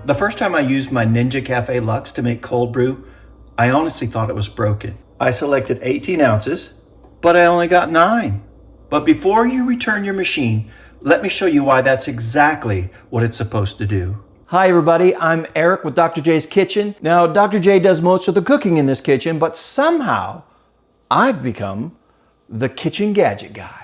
The first time I used my Ninja Cafe Luxe to make cold brew, I honestly thought it was broken. I selected 18 ounces, but I only got 9. But before you return your machine, let me show you why that's exactly what it's supposed to do. Hi everybody, I'm Eric with Dr. J's Kitchen. Now, Dr. J does most of the cooking in this kitchen, but somehow I've become the kitchen gadget guy.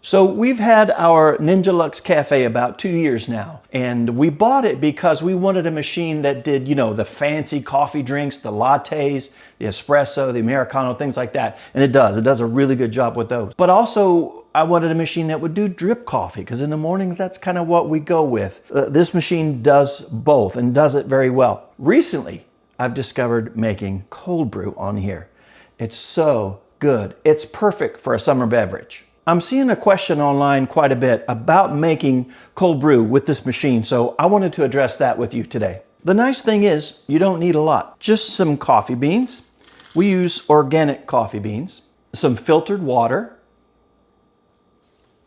So we've had our Ninja Luxe Café about 2 years now, and we bought it because we wanted a machine that did, the fancy coffee drinks, the lattes, the espresso, the Americano, things like that. And it does a really good job with those. But also I wanted a machine that would do drip coffee, because in the mornings that's kind of what we go with. This machine does both and does it very well. Recently, I've discovered making cold brew on here. It's so good. It's perfect for a summer beverage. I'm seeing a question online quite a bit about making cold brew with this machine, so I wanted to address that with you today. The nice thing is you don't need a lot. Just some coffee beans. We use organic coffee beans, some filtered water,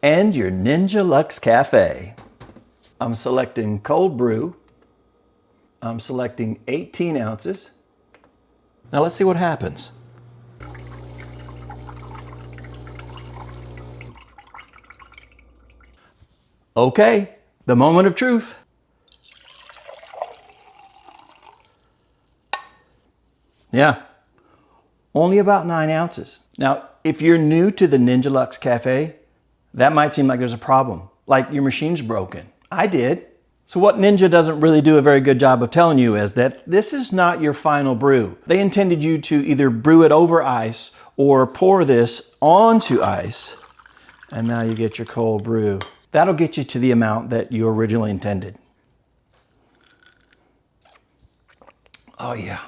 and your Ninja Luxe Café. I'm selecting cold brew. I'm selecting 18 ounces. Now let's see what happens. Okay, the moment of truth. Yeah, only about 9 ounces. Now, if you're new to the Ninja Luxe Café, that might seem like there's a problem, like your machine's broken. I did. So what Ninja doesn't really do a very good job of telling you is that this is not your final brew. They intended you to either brew it over ice or pour this onto ice, and now you get your cold brew. That'll get you to the amount that you originally intended. Oh yeah,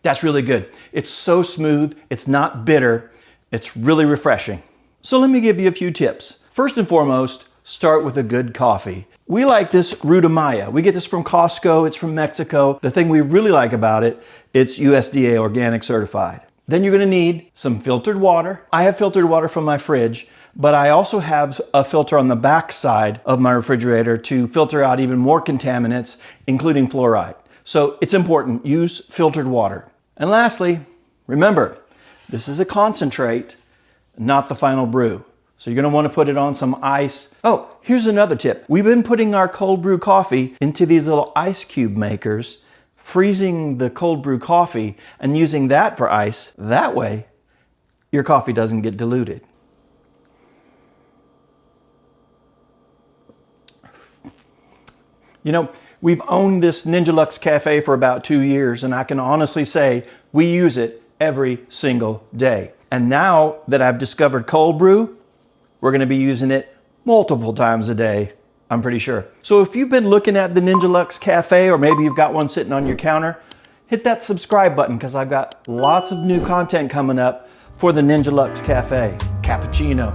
that's really good. It's so smooth, it's not bitter, it's really refreshing. So let me give you a few tips. First and foremost, start with a good coffee. We like this Ruta Maya. We get this from Costco, it's from Mexico. The thing we really like about it, it's USDA organic certified. Then you're gonna need some filtered water. I have filtered water from my fridge, but I also have a filter on the back side of my refrigerator to filter out even more contaminants, including fluoride. So it's important, use filtered water. And lastly, remember, this is a concentrate, not the final brew. So you're gonna wanna put it on some ice. Oh, here's another tip. We've been putting our cold brew coffee into these little ice cube makers, freezing the cold brew coffee and using that for ice. That way, your coffee doesn't get diluted. We've owned this Ninja Luxe Café for about 2 years, and I can honestly say we use it every single day. And now that I've discovered cold brew, we're gonna be using it multiple times a day, I'm pretty sure. So if you've been looking at the Ninja Luxe Café, or maybe you've got one sitting on your counter, hit that subscribe button, because I've got lots of new content coming up for the Ninja Luxe Café. Cappuccino,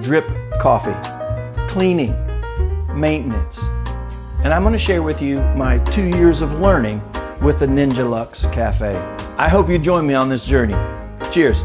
drip coffee, cleaning, maintenance. And I'm going to share with you my 2 years of learning with the Ninja Luxe Café. I hope you join me on this journey. Cheers.